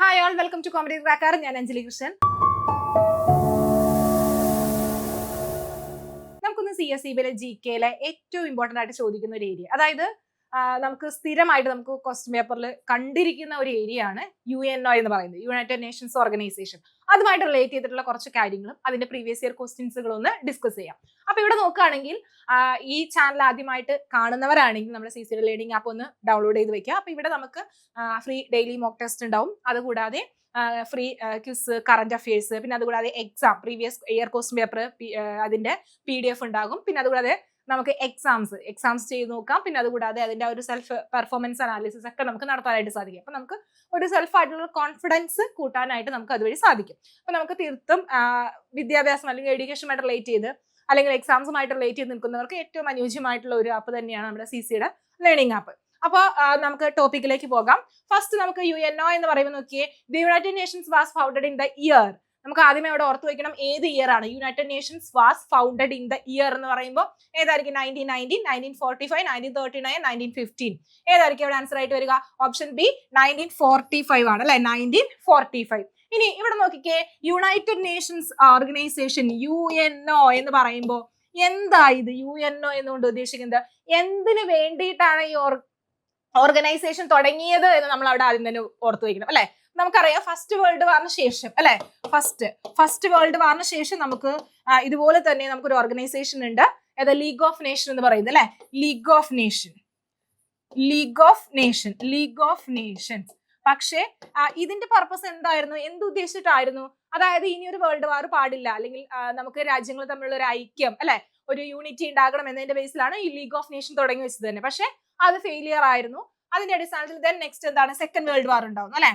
Hi all, welcome to comedy cracker. ഞാൻ അഞ്ജലി കൃഷ്ണൻ. നമുക്കൊന്ന് CSEB-യിലെ GK-യിലെ ഏറ്റവും ഇമ്പോർട്ടന്റ് ആയിട്ട് ചോദിക്കുന്ന ഒരു ഏരിയ, അതായത് നമുക്ക് സ്ഥിരമായിട്ട് നമുക്ക് ക്വസ്റ്റ്യൻ പേപ്പറിൽ കണ്ടിരിക്കുന്ന ഒരു ഏരിയ ആണ് UNO എന്ന് പറയുന്നത്, യുണൈറ്റഡ് നേഷൻസ് ഓർഗനൈസേഷൻ. അതുമായിട്ട് റിലേറ്റ് ചെയ്തിട്ടുള്ള കുറച്ച് കാര്യങ്ങളും അതിന്റെ പ്രീവിയസ് ഇയർ ക്വസ്റ്റ്യൻസുകളും ഒന്ന് ഡിസ്കസ് ചെയ്യാം. അപ്പൊ ഇവിടെ നോക്കുകയാണെങ്കിൽ ഈ ചാനൽ ആദ്യമായിട്ട് കാണുന്നവരാണെങ്കിൽ നമ്മുടെ CCD ലേണിംഗ് ആപ്പ് ഒന്ന് ഡൗൺലോഡ് ചെയ്ത് വെക്കുക. അപ്പൊ ഇവിടെ നമുക്ക് ഫ്രീ ഡെയിലി മോക്ക് ടെസ്റ്റ് ഉണ്ടാവും. അതുകൂടാതെ ഫ്രീ ക്വിസ്, കറന്റ് അഫയേഴ്സ്, പിന്നെ അതുകൂടാതെ exam previous year question paper അതിന്റെ PDF ഉണ്ടാകും. പിന്നെ അതുകൂടാതെ നമുക്ക് എക്സാംസ് ചെയ്ത് നോക്കാം. പിന്നെ അതുകൂടാതെ അതിന്റെ ഒരു സെൽഫ് പെർഫോമൻസ് അനാലിസിസ് ഒക്കെ നമുക്ക് നടത്താനായിട്ട് സാധിക്കും. അപ്പൊ നമുക്ക് ഒരു സെൽഫ് ആയിട്ടുള്ള കോൺഫിഡൻസ് കൂട്ടാനായിട്ട് നമുക്ക് അതുവഴി സാധിക്കും. അപ്പൊ നമുക്ക് തീർത്തും വിദ്യാഭ്യാസം അല്ലെങ്കിൽ എഡ്യൂക്കേഷനുമായിട്ട് റിലേറ്റ് ചെയ്ത് അല്ലെങ്കിൽ എക്സാംസുമായിട്ട് റിലേറ്റ് ചെയ്ത് നിൽക്കുന്നവർക്ക് ഏറ്റവും അനുയോജ്യമായിട്ടുള്ള ഒരു ആപ്പ് തന്നെയാണ് നമ്മുടെ CCയുടെ ലേണിംഗ് ആപ്പ്. അപ്പോൾ നമുക്ക് ടോപ്പിക്കിലേക്ക് പോകാം. ഫസ്റ്റ് നമുക്ക് UNO എന്ന് പറയുമ്പോൾ നോക്കിയേ, the United Nations was founded in the year. നമുക്ക് ആദ്യമേ അവിടെ ഓർത്ത് വെക്കണം ഏത് ഇയർ ആണ്. United Nations was founded in the year എന്ന് പറയുമ്പോൾ ഏതായിരിക്കും? 1919, 1945, 1939, 1915. ഏതായിരിക്കും അവിടെ ആൻസർ ആയിട്ട് വരിക? ഓപ്ഷൻ ബി 1945 ആണ് അല്ലെ, 1945. ഇനി ഇവിടെ നോക്കിക്കേ, യുണൈറ്റഡ് നേഷൻസ് ഓർഗനൈസേഷൻ UNO എന്ന് പറയുമ്പോൾ എന്താ ഇത് UNO എന്നുകൊണ്ട് ഉദ്ദേശിക്കുന്നത്? എന്തിനു വേണ്ടിയിട്ടാണ് ഈ ഓർഗനൈസേഷൻ തുടങ്ങിയത് എന്ന് നമ്മൾ അവിടെ ആദ്യം തന്നെ ഓർത്തു വയ്ക്കണം അല്ലെ. നമുക്കറിയാം ഫസ്റ്റ് വേൾഡ് വാറിന് ശേഷം അല്ലെ, ഫസ്റ്റ് വേൾഡ് വാറിന് ശേഷം നമുക്ക് ഇതുപോലെ തന്നെ നമുക്കൊരു ഓർഗനൈസേഷൻ ഉണ്ട്, ഏതാ? ലീഗ് ഓഫ് നേഷൻ എന്ന് പറയുന്നത് അല്ലെ. League of Nations. പക്ഷേ ഇതിന്റെ പർപ്പസ് എന്തായിരുന്നു, എന്തുദ്ദേശിച്ചിട്ടായിരുന്നു? അതായത് ഇനി ഒരു വേൾഡ് വാർ പാടില്ല, അല്ലെങ്കിൽ നമുക്ക് രാജ്യങ്ങൾ തമ്മിലുള്ള ഒരു ഐക്യം അല്ലെ, ഒരു യൂണിറ്റി ഉണ്ടാകണം എന്നതിന്റെ ബേസിലാണ് ഈ ലീഗ് ഓഫ് നേഷൻ തുടങ്ങി വെച്ചത് തന്നെ. പക്ഷെ അത് ഫെയിലിയർ ആയിരുന്നു. അതിന്റെ അടിസ്ഥാനത്തിൽ നെക്സ്റ്റ് എന്താണ്? സെക്കൻഡ് വേൾഡ് വാർ ഉണ്ടാവുന്നു അല്ലെ.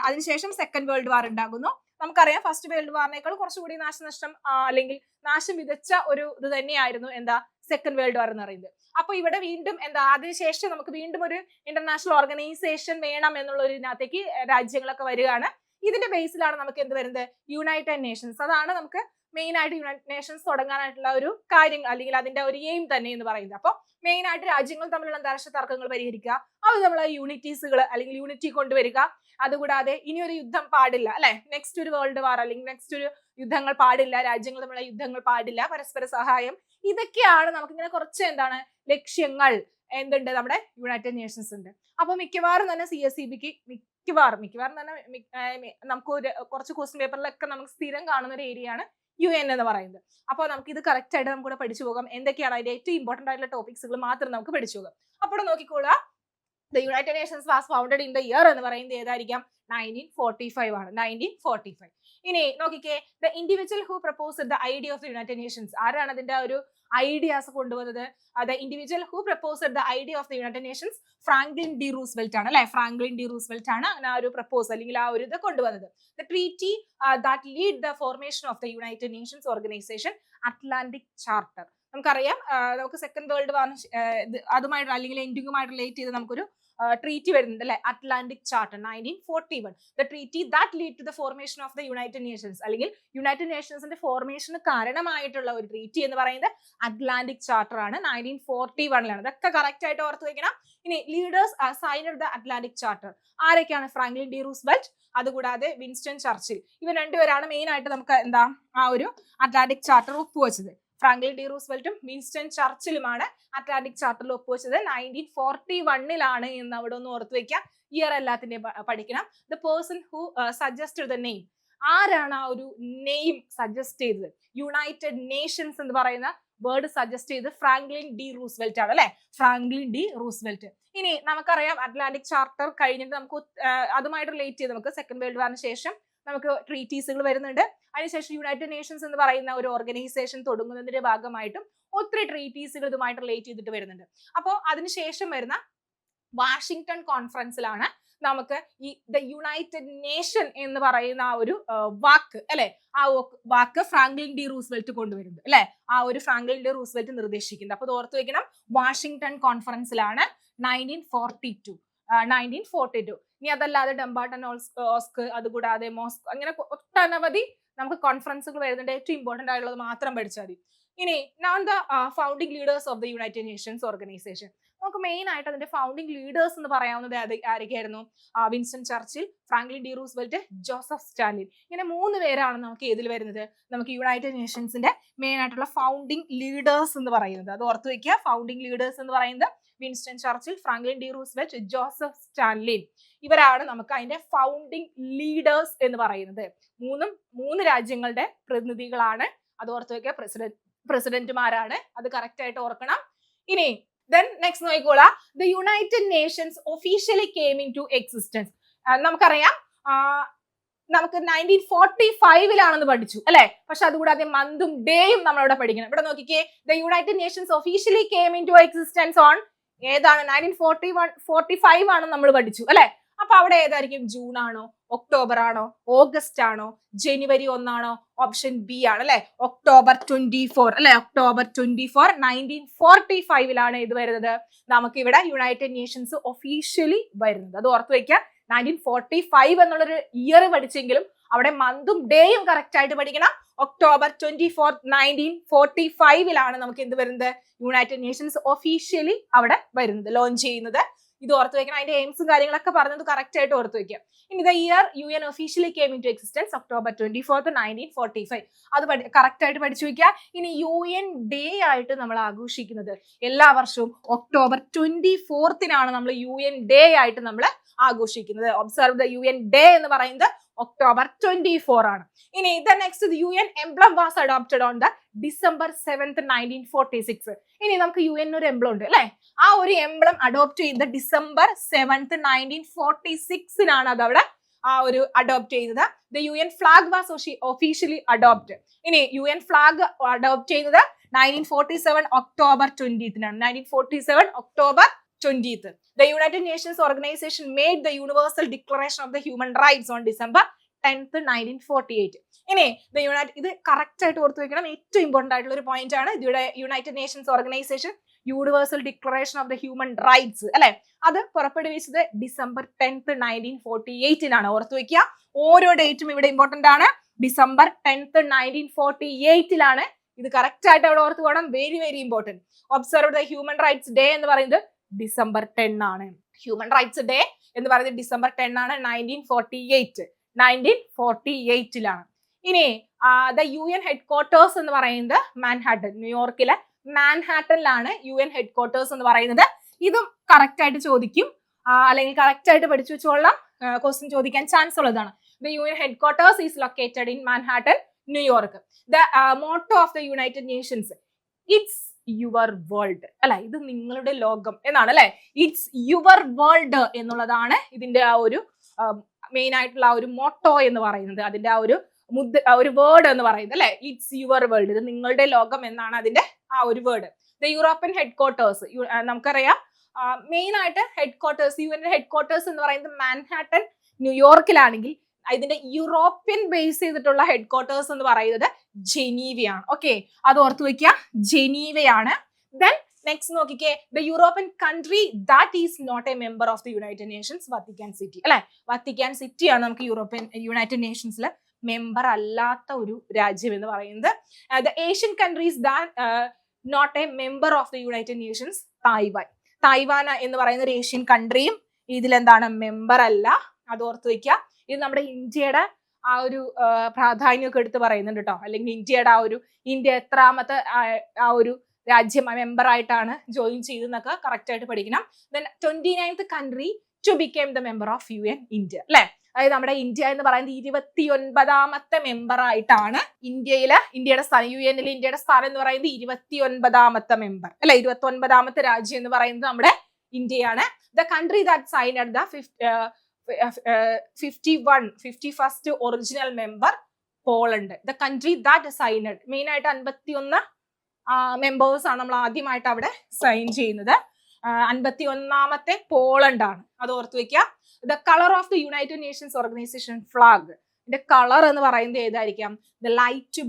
അതിനുശേഷം സെക്കൻഡ് വേൾഡ് വാർ ഉണ്ടാകുന്നു. നമുക്കറിയാം ഫസ്റ്റ് വേൾഡ് വാറിനേക്കാൾ കുറച്ചുകൂടി നാശനഷ്ടം അല്ലെങ്കിൽ നാശം വിതച്ച ഒരു ഇത് തന്നെയായിരുന്നു എന്താ? സെക്കൻഡ് വേൾഡ് വാർ എന്ന് പറയുന്നത്. അപ്പൊ ഇവിടെ വീണ്ടും എന്താ, അതിനുശേഷം നമുക്ക് വീണ്ടും ഒരു ഇന്റർനാഷണൽ ഓർഗനൈസേഷൻ വേണം എന്നുള്ള ഒരു ഇതിനകത്തേക്ക് രാജ്യങ്ങളൊക്കെ വരികയാണ്. ഇതിന്റെ ബേസിലാണ് നമുക്ക് എന്ത് വരുന്നത്? United Nations. അതാണ് നമുക്ക് മെയിൻ ആയിട്ട് യുണൈറ്റഡ് നേഷൻസ് തുടങ്ങാനായിട്ടുള്ള ഒരു കാര്യം, അല്ലെങ്കിൽ അതിന്റെ ഒരു എയിം തന്നെ എന്ന് പറയുന്നത്. അപ്പൊ മെയിൻ ആയിട്ട് രാജ്യങ്ങൾ തമ്മിലുള്ള അന്താരാഷ്ട്ര തർക്കങ്ങൾ പരിഹരിക്കുക, അത് നമ്മൾ യൂണിറ്റീസുകൾ അല്ലെങ്കിൽ യൂണിറ്റി കൊണ്ടുവരിക. അതുകൂടാതെ ഇനി ഒരു യുദ്ധം പാടില്ല അല്ലെ, നെക്സ്റ്റ് ഒരു വേൾഡ് വാർ അല്ലെങ്കിൽ നെക്സ്റ്റ് ഒരു യുദ്ധങ്ങൾ പാടില്ല, രാജ്യങ്ങൾ തമ്മിലുള്ള യുദ്ധങ്ങൾ പാടില്ല, പരസ്പര സഹായം. ഇതൊക്കെയാണ് നമുക്കിങ്ങനെ കുറച്ച് എന്താണ് ലക്ഷ്യങ്ങൾ എന്തുണ്ട് നമ്മുടെ യുണൈറ്റഡ് നേഷൻസ് ഉണ്ട്. അപ്പൊ മിക്കവാറും തന്നെ CSEB-ക്ക് മിക്കവാറും തന്നെ നമുക്ക് കുറച്ച് ക്വസ്റ്റ്യൻ പേപ്പറിലൊക്കെ നമുക്ക് സ്ഥിരം കാണുന്ന ഒരു ഏരിയ ആണ് UN എന്ന് പറയുന്നത്. അപ്പോൾ നമുക്ക് ഇത് കറക്റ്റ് ആയിട്ട് നമുക്ക് കൂടെ പഠിച്ചു പോകാം. എന്തൊക്കെയാണ് അതിന്റെ ഏറ്റവും ഇമ്പോർട്ടന്റ് ആയിട്ടുള്ള ടോപ്പിക്സുകൾ മാത്രം നമുക്ക് പഠിച്ചു പോകാം. അപ്പോൾ നോക്കിക്കോളാ, the United Nations was founded in the year എന്ന് പറയുന്നത് ഏതായിരിക്കാം? 1945 ആണ്, 1945. ഇനി നോക്കിക്കേ, the individual who proposed the idea of the United Nations. ആരാണ് അതിന്റെ ഒരു ഐഡിയാസ് കൊണ്ടുവന്നത്? The individual who proposed the idea of the United Nations Franklin D Roosevelt ആണ് അല്ലെ. ഫ്രാങ്ക്ലിൻ ഡി റൂസ്വെൽറ്റ് ആണ് അങ്ങനെ ആ ഒരു പ്രപ്പോസൽ അല്ലെങ്കിൽ ആ ഒരു ഇത് കൊണ്ടുവന്നത്. The treaty that lead the formation of the United Nations organisation, Atlantic charter. നമുക്കറിയാം നമുക്ക് സെക്കൻഡ് വേൾഡ് വാർ അതുമായിട്ട് അല്ലെങ്കിൽ എൻഡിങ്ങുമായിട്ട് റിലേറ്റ് ചെയ്ത് നമുക്കൊരു ട്രീറ്റി വരുന്നുണ്ട് അല്ലെ, Atlantic charter 1941. The treaty that lead to the formation of the United Nations, അല്ലെങ്കിൽ united നേഷൻസിന്റെ ഫോർമേഷന് കാരണമായിട്ടുള്ള ഒരു ട്രീറ്റി എന്ന് പറയുന്നത് അറ്റ്ലാന്റിക് ചാർട്ടർ ആണ്, 1941. ഇതൊക്കെ കറക്റ്റ് ആയിട്ട് ഓർത്ത് വെക്കണം. ഇനി leaders signed the Atlantic charter ആരൊക്കെയാണ്? ഫ്രാങ്ക്ലിൻ ഡി റൂസ്വെൽറ്റ്, അതുകൂടാതെ വിൻസ്റ്റൺ ചർച്ചിൽ. ഇവർ രണ്ടുപേരാണ് മെയിൻ ആയിട്ട് നമുക്ക് എന്താ ആ ഒരു അറ്റ്ലാന്റിക് ചാർട്ടർ ഒപ്പുവെച്ചത്. ഫ്രാങ്ക്ലിൻ ഡി റൂസ്വെൽറ്റും വിൻസ്റ്റൺ ചർച്ചിലുമാണ് അറ്റ്ലാന്റിക് ചാർട്ടറിൽ ഒപ്പുവെച്ചത്. 1941 എന്ന് അവിടെ ഒന്ന് ഓർത്ത് വെക്കാം. ഇയർ എല്ലാത്തിന്റെയും പഠിക്കണം. The person who suggested the name. ആരാണ് ആ ഒരു നെയിം സജസ്റ്റ് ചെയ്തത്? യുണൈറ്റഡ് നേഷൻസ് എന്ന് പറയുന്ന വേർഡ് സജസ്റ്റ് ചെയ്ത് ഫ്രാങ്ക്ലിൻ ഡി റൂസ്വെൽറ്റ് ആണ് അല്ലെ, ഫ്രാങ്ക്ലിൻ ഡി റൂസ്വെൽറ്റ്. ഇനി നമുക്കറിയാം അറ്റ്ലാന്റിക് ചാർട്ടർ കഴിഞ്ഞിട്ട് നമുക്ക് അതുമായിട്ട് റിലേറ്റ് ചെയ്ത് നമുക്ക് സെക്കൻഡ് വേൾഡ് വാറിന് ശേഷം നമുക്ക് ട്രീറ്റീസുകൾ വരുന്നുണ്ട്. അതിനുശേഷം യുണൈറ്റഡ് നേഷൻസ് എന്ന് പറയുന്ന ഒരു ഓർഗനൈസേഷൻ തുടങ്ങുന്നതിന്റെ ഭാഗമായിട്ടും ഒത്തിരി ട്രീറ്റീസുകൾ ഇതുമായിട്ട് റിലേറ്റ് ചെയ്തിട്ട് വരുന്നുണ്ട്. അപ്പോൾ അതിനുശേഷം വരുന്ന വാഷിംഗ്ടൺ കോൺഫറൻസിലാണ് നമുക്ക് ഈ ദ യുണൈറ്റഡ് നേഷൻ എന്ന് പറയുന്ന ആ ഒരു വാക്ക് അല്ലെ, ആ വാക്ക് ഫ്രാങ്ക്ലിൻ ഡി റൂസ്വെൽറ്റ് കൊണ്ടുവരുന്നത് അല്ലെ, ആ ഒരു ഫ്രാങ്ക്ലിൻ ഡി റൂസ്വെൽറ്റ് നിർദ്ദേശിക്കുന്നത്. അപ്പൊ ഓർത്ത് വെക്കണം, വാഷിംഗ്ടൺ കോൺഫറൻസിലാണ് 1942. ഇനി അതല്ലാതെ ഡംബാട്ടൻ ഓസ്ക്, അതുകൂടാതെ മോസ്കോ, അങ്ങനെ ഒട്ടനവധി നമുക്ക് കോൺഫറൻസുകൾ വരുന്നുണ്ട്. ഏറ്റവും ഇമ്പോർട്ടന്റ് ആയിട്ടുള്ളത് മാത്രം പഠിച്ചാൽ മതി. ഇനി now the founding leaders of the United Nations organization. നമുക്ക് മെയിൻ ആയിട്ട് അതിന്റെ ഫൗണ്ടിങ് ലീഡേഴ്സ് എന്ന് പറയാവുന്നത് ആരൊക്കെയായിരുന്നു? Winston Churchill, Franklin D Roosevelt, Joseph Stalin. ഇങ്ങനെ 3 പേരാണ് നമുക്ക് ഏതിൽ വരുന്നത്? നമുക്ക് യുണൈറ്റഡ് നേഷൻസിന്റെ മെയിൻ ആയിട്ടുള്ള ഫൗണ്ടിങ് ലീഡേഴ്സ് എന്ന് പറയുന്നത്. അത് ഓർത്ത് വെക്കുക. ഫൗണ്ടിങ് ലീഡേഴ്സ് എന്ന് പറയുന്നത് Winston Churchill, Franklin D Roosevelt, Joseph Stalin. ഇവരാണ് നമുക്ക് അതിന്റെ ഫൗണ്ടിങ് ലീഡേഴ്സ് എന്ന് പറയുന്നത്. മൂന്ന് രാജ്യങ്ങളുടെ പ്രതിനിധികളാണ്. അത് ഓർത്ത് വെക്കുക. പ്രസിഡന്റുമാരാണ്. അത് കറക്റ്റ് ആയിട്ട് ഓർക്കണം. ഇനി നെക്സ്റ്റ് നോക്കിക്കോളാം. The United Nations officially came into existence. നമുക്കറിയാം നമുക്ക് 1945 പഠിച്ചു അല്ലെ. പക്ഷെ അതുകൂടാതെ മന്തും ഡേയും നമ്മളവിടെ പഠിക്കണം. ഇവിടെ നോക്കിക്കേ, the United Nations officially came into existence on ഏതാണ്? 1945 ആണ് നമ്മൾ പഠിച്ചു അല്ലെ. അപ്പൊ അവിടെ ഏതായിരിക്കും? ജൂൺ ആണോ, ഒക്ടോബർ ആണോ, ഓഗസ്റ്റ് ആണോ, ജനുവരി 1 ആണോ? ഓപ്ഷൻ ബി ആണ് അല്ലെ, October 24 അല്ലെ. October 24 1945 ഇത് വരുന്നത്. നമുക്ക് ഇവിടെ യുണൈറ്റഡ് നേഷൻസ് ഒഫീഷ്യലി വരുന്നത്. അത് ഓർത്ത് വെക്കുക. 1945 എന്നുള്ളൊരു ഇയർ പഠിച്ചെങ്കിലും അവിടെ മന്തും ഡേയും കറക്റ്റ് ആയിട്ട് പഠിക്കണം. October 24 1945 നമുക്ക് എന്ത് വരുന്നത്? യുണൈറ്റഡ് നേഷൻസ് ഒഫീഷ്യലി അവിടെ വരുന്നത്, ലോഞ്ച് ചെയ്യുന്നത്. ഇത് ഓർത്ത് വെക്കണം. അതിന്റെ എയിംസും കാര്യങ്ങളൊക്കെ പറഞ്ഞത് കറക്റ്റ് ആയിട്ട് ഓർത്ത് വെക്കുക. ഇനി the year UN officially came into existence October 24 1945. അത് കറക്റ്റ് ആയിട്ട് പഠിച്ചു വെക്കുക. ഇനി UN ഡേ ആയിട്ട് നമ്മൾ ആഘോഷിക്കുന്നത് എല്ലാ വർഷവും October 24 നമ്മൾ UN ഡേ ആയിട്ട് നമ്മൾ ആഘോഷിക്കുന്നത്. ഒബ്സർവ് ദ UN ഡേ എന്ന് പറയുന്നത് October 24 ആണ്. ഇനി next UN emblem was adopted on the December 7th 1946. ഇനി നമുക്ക് UN ഒരു എംബ്ലം ഉണ്ട് അല്ലെ. ആ ഒരു എംബ്ലം അഡോപ്റ്റ് ചെയ്യുന്നത് December 7th 1946 അത് അവിടെ ആ ഒരു അഡോപ്റ്റ് ചെയ്യുന്നത്. The UN flag was officially adopt. ഇനി UN ഫ്ലാഗ് അഡോപ്റ്റ് ചെയ്യുന്നത് 1947 October 20th 1947 October 20th. The United Nations Organization made the Universal Declaration of the Human Rights on December 10th 1948. ഇനി ഇത് correct ആയിട്ട് ഓർത്ത് വെക്കണം. ഏറ്റവും ഇമ്പോർട്ടന്റ് ആയിട്ടുള്ള ഒരു പോയിന്റ് ആണ്. ഇതിവിടെ United Nations organisation universal declaration of the human rights അല്ലെ, അത് പുറപ്പെടുവിച്ചത് December 10th 1948 ഓർത്ത് വെക്കുക. ഓരോ ഡേറ്റും ഇവിടെ ഇമ്പോർട്ടന്റ് ആണ്. December 10th 1948 ഇത് കറക്റ്റ് ആയിട്ട് അവിടെ ഓർത്ത് പോകണം. Very very important. Observe the human rights day എന്ന് പറയുന്നത് December 10 ആണ്. ഹ്യൂമൻ റൈറ്റ്സ് ഡേ എന്ന് പറയുന്നത് December 10 ആണ്. 1948 ഇനി ദ UN ഹെഡ്ക്വാർട്ടേഴ്സ് എന്ന് പറയുന്നത് മാൻഹാട്ടൻ, ന്യൂയോർക്കിലെ മാൻഹാട്ടനിലാണ് UN ഹെഡ്ക്വാർട്ടേഴ്സ് എന്ന് പറയുന്നത്. ഇതും കറക്റ്റ് ആയിട്ട് ചോദിക്കും, അല്ലെങ്കിൽ കറക്റ്റ് ആയിട്ട് പഠിച്ചു വെച്ചോളാം. ക്വസ്റ്റ്യൻ ചോദിക്കാൻ ചാൻസ് ഉള്ളതാണ്. The UN headquarters is located in Manhattan, New York. The motto of the United Nations it's your world അല്ലെ. ഇത് നിങ്ങളുടെ ലോകം എന്നാണ് അല്ലെ. ഇറ്റ്സ് യുവർ വേൾഡ് എന്നുള്ളതാണ് ഇതിന്റെ ആ ഒരു മെയിൻ ആയിട്ടുള്ള ആ ഒരു മോട്ടോ എന്ന് പറയുന്നത്. അതിന്റെ ആ ഒരു വേർഡ് എന്ന് പറയുന്നത് അല്ലെ. ഇറ്റ്സ് യുവർ വേൾഡ്, ഇത് നിങ്ങളുടെ ലോകം എന്നാണ് അതിന്റെ ആ ഒരു വേർഡ്. ദ യൂറോപ്യൻ ഹെഡ്ക്വാർട്ടേഴ്സ് നമുക്കറിയാം. മെയിൻ ആയിട്ട് ഹെഡ്ക്വാർട്ടേഴ്സ്, UN ഹെഡ്ക്വാർട്ടേഴ്സ് എന്ന് പറയുന്നത് മാൻഹാട്ടൻ, ന്യൂയോർക്കിലാണെങ്കിൽ ഇതിന്റെ യൂറോപ്യൻ ബേസ് ചെയ്തിട്ടുള്ള ഹെഡ്ക്വാർട്ടേഴ്സ് എന്ന് പറയുന്നത് ജനീവയാണ്. ഓക്കെ, അത് ഓർത്ത് വെക്കുക, ജനീവയാണ്. ദെൻ നെക്സ്റ്റ് നോക്കിക്കേ, the European country that is not a member of the United Nations, Vatican City അല്ലെ. വത്തിക്കാൻ സിറ്റി ആണ് നമുക്ക് യുണൈറ്റഡ് നേഷൻസിൽ മെമ്പർ അല്ലാത്ത ഒരു രാജ്യം എന്ന് പറയുന്നത്. The Asian countries that not a member of the United Nations, Taiwan എന്ന് പറയുന്ന ഒരു ഏഷ്യൻ കൺട്രിയും ഇതിലെന്താണ്, മെമ്പർ അല്ല. അത് ഓർത്ത് വെക്കുക. ഇത് നമ്മുടെ ഇന്ത്യയുടെ ആ ഒരു പ്രാധാന്യമൊക്കെ എടുത്ത് പറയുന്നുണ്ട് കേട്ടോ. അല്ലെങ്കിൽ ഇന്ത്യയുടെ ഇന്ത്യ എത്രാമത്തെ ആ ഒരു രാജ്യം മെമ്പർ ആയിട്ടാണ് ജോയിൻ ചെയ്തെന്നൊക്കെ കറക്റ്റ് ആയിട്ട് പഠിക്കണം. Then 29th country to became the member of UN India അല്ലെ. അതായത് നമ്മുടെ ഇന്ത്യ എന്ന് പറയുന്നത് 29ാമത്തെ മെമ്പർ ആയിട്ടാണ് ഇന്ത്യയുടെ സ്ഥാനം. UN ഇന്ത്യയുടെ സ്ഥാനം എന്ന് പറയുന്നത് 29ാമത്തെ മെമ്പർ അല്ലെ. 29ാമത്തെ രാജ്യം എന്ന് പറയുന്നത് നമ്മുടെ ഇന്ത്യയാണ്. The country that signed at the 51st original member Poland. The country that signed, main ആയിട്ട് 51 മെമ്പേഴ്സ് ആണ് നമ്മൾ ആദ്യമായിട്ട് അവിടെ സൈൻ ചെയ്യുന്നത്. 51ാമത്തെ പോളണ്ട് ആണ്. അത് ഓർത്ത് വെക്കുക. The colour of the United Nations organisation flag, ഇതിന്റെ കളർ എന്ന് പറയുന്നത് ഏതായിരിക്കാം? ദ ലൈറ്റ്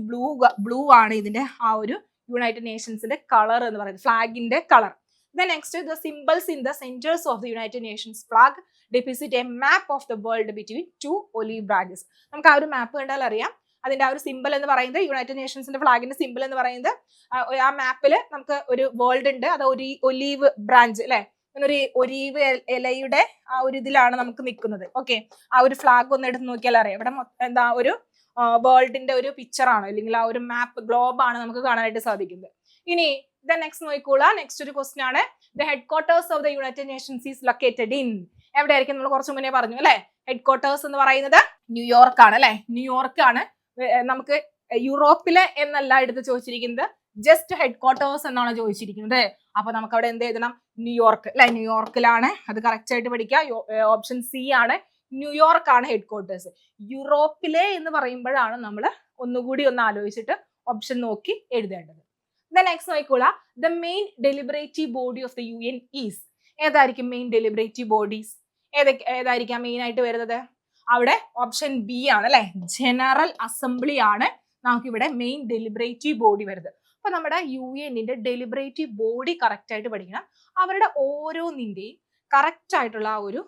ബ്ലൂ ആണ് ഇതിന്റെ ആ ഒരു യുണൈറ്റഡ് നേഷൻസിന്റെ കളർ എന്ന് പറയുന്നത്, ഫ്ലാഗിന്റെ colour. The next, the symbols in the centres of the United Nations flag depict a map of the world between two olive branches. നമുക്ക് ആ ഒരു മാപ്പ് കണ്ടാൽ അറിയാം. അതിന്റെ ആ ഒരു സിമ്പിൾ എന്ന് പറയുന്നത്, യുണൈറ്റഡ് നേഷൻസിന്റെ ഫ്ലാഗിന്റെ സിമ്പിൾ എന്ന് പറയുന്നത്, ആ മാപ്പിൽ നമുക്ക് ഒരു വേൾഡ് ഉണ്ട്, അത് ഒരു ഒലീവ് ബ്രാഞ്ച് അല്ലെ, ഒരു ഒലീവ് ഇലയുടെ ആ ഒരു ഇതിലാണ് നമുക്ക് നിൽക്കുന്നത്. ഓക്കെ, ആ ഒരു ഫ്ലാഗ് ഒന്ന് എടുത്ത് നോക്കിയാൽ അറിയാം, ഇവിടെ എന്താ ഒരു വേൾഡിന്റെ ഒരു പിക്ചർ ആണ്, അല്ലെങ്കിൽ ആ ഒരു മാപ്പ് ഗ്ലോബ് ആണ് നമുക്ക് കാണാനായിട്ട് സാധിക്കുന്നത്. ഇനി നെക്സ്റ്റ് നോക്കിക്കോളാം. നെക്സ്റ്റ് ഒരു ക്വസ്റ്റ്യൻ ആണ്, the headquarters of the United Nations is located in. എവിടെയായിരിക്കും? നമ്മൾ കുറച്ചു മുന്നേ പറഞ്ഞു അല്ലെ, ഹെഡ് ക്വാർട്ടേഴ്സ് എന്ന് പറയുന്നത് ന്യൂയോർക്ക് ആണ് അല്ലെ, ന്യൂയോർക്ക് ആണ്. നമുക്ക് യൂറോപ്പിലെ എന്നല്ല എടുത്ത് ചോദിച്ചിരിക്കുന്നത്, ജസ്റ്റ് ഹെഡ് ക്വാർട്ടേഴ്സ് എന്നാണ് ചോദിച്ചിരിക്കുന്നത്. അപ്പൊ നമുക്ക് അവിടെ എന്ത് എഴുതണം? ന്യൂയോർക്ക് അല്ലെ, ന്യൂയോർക്കിലാണ്. അത് കറക്റ്റ് ആയിട്ട് പഠിക്കുക. ഓപ്ഷൻ സി ആണ്, ന്യൂയോർക്ക് ആണ് ഹെഡ് ക്വാർട്ടേഴ്സ്. യൂറോപ്പിലെ എന്ന് പറയുമ്പോഴാണ് നമ്മൾ ഒന്നുകൂടി ഒന്ന് ആലോചിച്ചിട്ട് ഓപ്ഷൻ നോക്കി എഴുതേണ്ടത്. നെക്സ്റ്റ് നോക്കിക്കോളാം, the main deliberative body of the UN is. ഏതായിരിക്കും മെയിൻ ഡെലിബറേറ്റീവ് ബോഡീസ്? ഏതായിരിക്കാം മെയിൻ ആയിട്ട് വരുന്നത്? അവിടെ ഓപ്ഷൻ ബി ആണ് അല്ലെ, ജനറൽ അസംബ്ലി ആണ് നമുക്കിവിടെ മെയിൻ ഡെലിബറേറ്റീവ് ബോഡി വരുന്നത്. അപ്പൊ നമ്മുടെ UN-ന്റെ ഡെലിബറേറ്റീവ് ബോഡി കറക്റ്റ് ആയിട്ട് പഠിക്കണം. അവരുടെ ഓരോന്നിന്റെയും കറക്റ്റ് ആയിട്ടുള്ള ആ ഒരു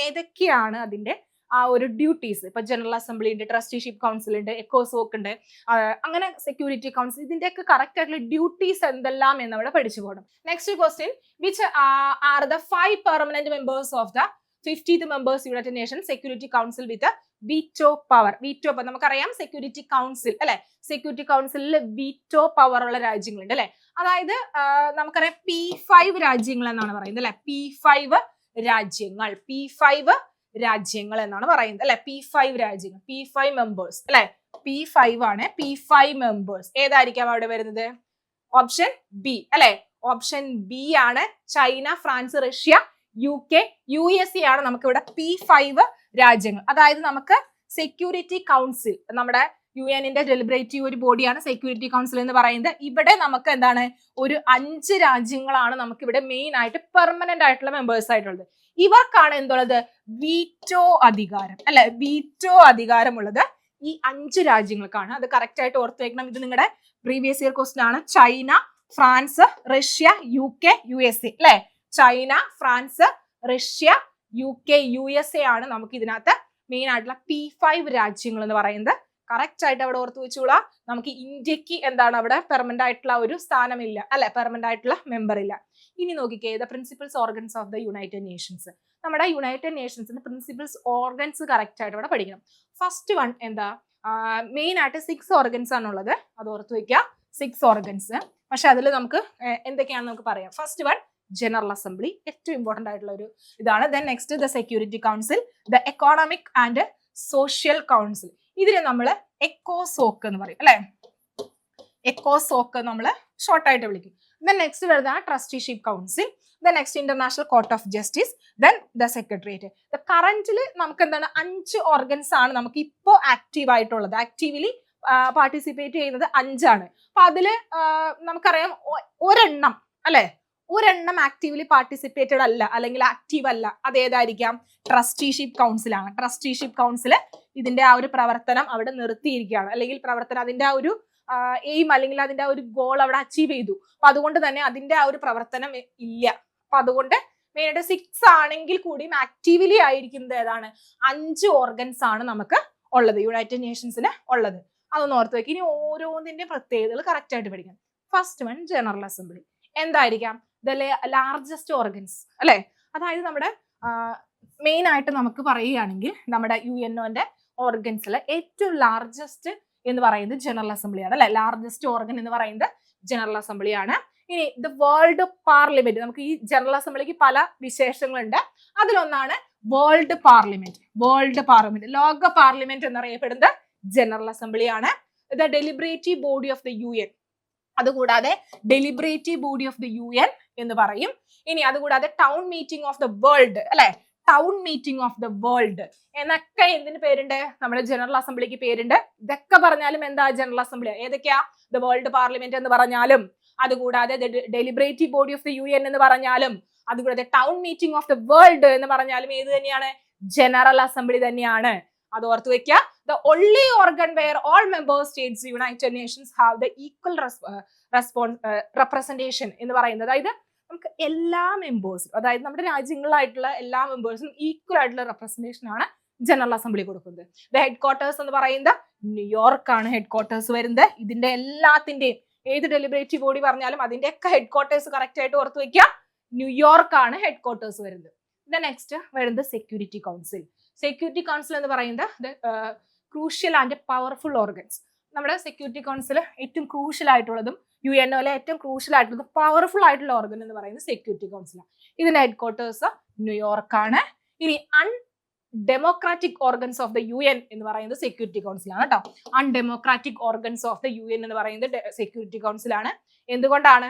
ഏതൊക്കെയാണ് അതിന്റെ ആ ഒരു ഡ്യൂട്ടീസ്. ഇപ്പൊ ജനറൽ അസംബ്ലി ഉണ്ട്, ട്രസ്റ്റിഷിപ്പ് കൗൺസിൽ ഉണ്ട്, എക്കോസോക്ക് ഉണ്ട്, അങ്ങനെ സെക്യൂരിറ്റി കൗൺസിൽ, ഇതിന്റെയൊക്കെ കറക്റ്റ് ആയിട്ടുള്ള ഡ്യൂട്ടീസ് എന്തെല്ലാം എന്ന് അവിടെ പഠിച്ചു പോകണം. Next question, which are the 5 permanent members of the 50th members United nation security council with veto power? Veto power നമുക്കറിയാം, സെക്യൂരിറ്റി കൗൺസിൽ അല്ലെ, സെക്യൂരിറ്റി കൗൺസിലിൽ വീറ്റോ പവർ ഉള്ള രാജ്യങ്ങളുണ്ട് അല്ലെ. അതായത് നമുക്കറിയാം P5 രാജ്യങ്ങൾ എന്നാണ് പറയുന്നത് അല്ലെ, P5 രാജ്യങ്ങൾ, P5 രാജ്യങ്ങൾ എന്നാണ് പറയുന്നത് അല്ലെ, P5 രാജ്യങ്ങൾ, P5 മെമ്പേഴ്സ് അല്ലെ, P5 ആണ്, P5 മെമ്പേഴ്സ്. ഏതായിരിക്കാം അവിടെ വരുന്നത്? ഓപ്ഷൻ ബി അല്ലെ, ഓപ്ഷൻ ബി ആണ്. China, France, Russia, UK, USA ആണ് നമുക്ക് ഇവിടെ P5 രാജ്യങ്ങൾ. അതായത് നമുക്ക് സെക്യൂരിറ്റി കൗൺസിൽ, നമ്മുടെ UN-ന്റെ ഡെലിബറേറ്റീവ് ഒരു ബോഡിയാണ് സെക്യൂരിറ്റി കൗൺസിൽ എന്ന് പറയുന്നത്. ഇവിടെ നമുക്ക് എന്താണ്, ഒരു 5 രാജ്യങ്ങളാണ് നമുക്ക് ഇവിടെ മെയിൻ ആയിട്ട് പെർമനന്റ് ആയിട്ടുള്ള മെമ്പേഴ്സ് ആയിട്ടുള്ളത്. ഇവർക്കാണ് എന്തുള്ളത്? വീറ്റോ അധികാരം അല്ലെ, വീറ്റോ അധികാരമുള്ളത് ഈ 5 രാജ്യങ്ങൾക്കാണ്. അത് കറക്റ്റ് ആയിട്ട് ഓർത്ത് വെക്കണം. ഇത് നിങ്ങളുടെ പ്രീവിയസ് ഇയർ ക്വസ്റ്റ്യൻ ആണ്. China, France, Russia, UK, USA അല്ലെ. China, France, Russia, UK, USA ആണ് നമുക്ക് ഇതിനകത്ത് മെയിൻ ആയിട്ടുള്ള P5 രാജ്യങ്ങൾ എന്ന് പറയുന്നത്. കറക്റ്റ് ആയിട്ട് അവിടെ ഓർത്ത് വെച്ചോളാം. നമുക്ക് ഇന്ത്യക്ക് എന്താണ് അവിടെ പെർമനന്റ് ആയിട്ടുള്ള ഒരു സ്ഥാനമില്ല അല്ലെ, പെർമനന്റ് ആയിട്ടുള്ള മെമ്പർ ഇല്ല. ഇനി നോക്കിക്കേ, the principals organs of the United Nations. നമ്മുടെ യുണൈറ്റഡ് നേഷൻസിന്റെ പ്രിൻസിപ്പൽസ് ഓർഗൻസ് കറക്റ്റ് ആയിട്ട് അവിടെ പഠിക്കണം. ഫസ്റ്റ് വൺ എന്താ, മെയിൻ ആയിട്ട് 6 ഓർഗൻസ് ആണുള്ളത്, അത് ഓർത്ത് വെക്കുക, 6 ഓർഗൻസ്. പക്ഷെ അതിൽ നമുക്ക് എന്തൊക്കെയാണെന്ന് നമുക്ക് പറയാം. ഫസ്റ്റ് വൺ ജനറൽ അസംബ്ലി, ഏറ്റവും ഇമ്പോർട്ടന്റ് ആയിട്ടുള്ള ഒരു ഇതാണ്. Then next the security council, the economic and social council, ഇതിനെ നമ്മൾ എക്കോസോക്ക് എന്ന് പറയും അല്ലെ, എക്കോസോക്ക് നമ്മൾ ഷോർട്ട് ആയിട്ട് വിളിക്കും. ദെൻ നെക്സ്റ്റ് വരുന്നതാണ് trusteeship council, then next international court of justice, then the secretariat. കറന്റിൽ നമുക്ക് എന്താണ് 5 ഓർഗൻസ് ആണ് നമുക്ക് ഇപ്പോൾ ആക്റ്റീവ് ആയിട്ടുള്ളത്. ആക്റ്റീവ്ലി പാർട്ടിസിപ്പേറ്റ് ചെയ്യുന്നത് 5 ആണ്. അപ്പൊ അതില് നമുക്കറിയാം ഒരെണ്ണം അല്ലെ, ഒരെണ്ണം ആക്റ്റീവ്ലി പാർട്ടിസിപ്പേറ്റഡ് അല്ല അല്ലെങ്കിൽ ആക്റ്റീവ് അല്ല. അത് ഏതായിരിക്കാം? ട്രസ്റ്റിഷിപ്പ് കൗൺസിലാണ്. ട്രസ്റ്റിഷിപ്പ് കൗൺസിൽ ഇതിന്റെ ആ ഒരു പ്രവർത്തനം അവിടെ നിർത്തിയിരിക്കുകയാണ്, അല്ലെങ്കിൽ പ്രവർത്തനം അതിന്റെ ആ ഒരു എയിം അല്ലെങ്കിൽ അതിന്റെ ആ ഒരു ഗോൾ അവിടെ അച്ചീവ് ചെയ്തു. അപ്പൊ അതുകൊണ്ട് തന്നെ അതിന്റെ ആ ഒരു പ്രവർത്തനം ഇല്ല. അപ്പൊ അതുകൊണ്ട് മെയിനായിട്ട് 6 ആണെങ്കിൽ കൂടിയും ആക്റ്റീവ്ലി ആയിരിക്കുന്നത് ഏതാണ്? 5 ഓർഗൻസ് ആണ് നമുക്ക് ഉള്ളത്, യുണൈറ്റഡ് നേഷൻസിന് ഉള്ളത്. അതൊന്ന് ഓർത്ത് വെക്കുക. ഇനി ഓരോന്നിന്റെ പ്രത്യേകതകൾ കറക്റ്റ് ആയിട്ട് പഠിക്കണം. ഫസ്റ്റ് വൺ ജനറൽ അസംബ്ലി എന്തായിരിക്കാം? ദ ലാർജസ്റ്റ് ഓർഗൻസ് അല്ലെ. അതായത് നമ്മുടെ മെയിൻ ആയിട്ട് നമുക്ക് പറയുകയാണെങ്കിൽ നമ്മുടെ UNO-ന്റെ ഓർഗൻസിൽ ഏറ്റവും ലാർജസ്റ്റ് എന്ന് പറയുന്നത് ജനറൽ അസംബ്ലിയാണ് അല്ലെ. ലാർജസ്റ്റ് ഓർഗൻ എന്ന് പറയുന്നത് ജനറൽ അസംബ്ലിയാണ്. ഇനി ദ വേൾഡ് പാർലമെന്റ്, നമുക്ക് ഈ ജനറൽ അസംബ്ലിക്ക് പല വിശേഷങ്ങളുണ്ട്. അതിലൊന്നാണ് വേൾഡ് പാർലമെന്റ്. വേൾഡ് പാർലമെന്റ്, ലോക പാർലമെന്റ് എന്നറിയപ്പെടുന്നത് ജനറൽ അസംബ്ലിയാണ്. The deliberative body of the UN, അതുകൂടാതെ deliberative body of the UN എന്ന് പറയും. ഇനി അതുകൂടാതെ town meeting of the world അല്ലെ, town meeting of the world എന്നൊക്കെ എന്തിന് പേരുണ്ട്? നമ്മുടെ ജനറൽ അസംബ്ലിക്ക് പേരുണ്ട്. ഇതൊക്കെ പറഞ്ഞാലും എന്താ ജനറൽ അസംബ്ലി? ഏതൊക്കെയാ? ദ വേൾഡ് പാർലമെന്റ് എന്ന് പറഞ്ഞാലും, അതുകൂടാതെ deliberative body of the UN എന്ന് പറഞ്ഞാലും, അതുകൂടാതെ town meeting of the world എന്ന് പറഞ്ഞാലും ഏത് തന്നെയാണ്? ജനറൽ അസംബ്ലി തന്നെയാണ്. അത് ഓർത്ത് വെക്കുക. The only organ where all member states United Nations have the equal representation എന്ന് പറയുന്നത്, അതായത് നമുക്ക് എല്ലാ മെമ്പേഴ്സും, അതായത് നമ്മുടെ രാജ്യങ്ങളായിട്ടുള്ള എല്ലാ മെമ്പേഴ്സും ഈക്വൽ ആയിട്ടുള്ള റെപ്രസെന്റേഷൻ ആണ് ജനറൽ അസംബ്ലി കൊടുക്കുന്നത്. ദ ഹെഡ് ക്വാർട്ടേഴ്സ് എന്ന് പറയുന്നത് ന്യൂയോർക്ക് ആണ് ഹെഡ് ക്വാർട്ടേഴ്സ് വരുന്നത്. ഇതിന്റെ എല്ലാത്തിന്റെയും ഏത് ഡെലിബറേറ്റീവ് ബോഡി പറഞ്ഞാലും അതിന്റെയൊക്കെ ഹെഡ് ക്വാർട്ടേഴ്സ് കറക്റ്റ് ആയിട്ട് ഓർത്ത് വെക്കുക, ന്യൂയോർക്ക് ആണ് ഹെഡ് ക്വാർട്ടേഴ്സ് വരുന്നത്. നെക്സ്റ്റ് വരുന്നത് സെക്യൂരിറ്റി കൗൺസിൽ. സെക്യൂരിറ്റി കൗൺസിൽ എന്ന് പറയുന്നത് ക്രൂഷ്യൽ ആൻഡ് പവർഫുൾ ഓർഗൻസ്. നമ്മുടെ സെക്യൂരിറ്റി കൗൺസിൽ ഏറ്റവും ക്രൂഷ്യൽ ആയിട്ടുള്ളതും UNOയിലെ ഏറ്റവും ക്രൂഷ്യൽ ആയിട്ടുള്ളതും പവർഫുൾ ആയിട്ടുള്ള ഓർഗൻ എന്ന് പറയുന്നത് സെക്യൂരിറ്റി കൗൺസിലാണ്. ഇതിന്റെ ഹെഡ് ക്വാർട്ടേഴ്സ് ന്യൂയോർക്ക് ആണ്. ഇനി undemocratic organs of the UN എന്ന് പറയുന്നത് സെക്യൂരിറ്റി കൗൺസിലാണ് കേട്ടോ. Undemocratic organs of the UN എന്ന് പറയുന്നത് സെക്യൂരിറ്റി കൗൺസിലാണ്. എന്തുകൊണ്ടാണ്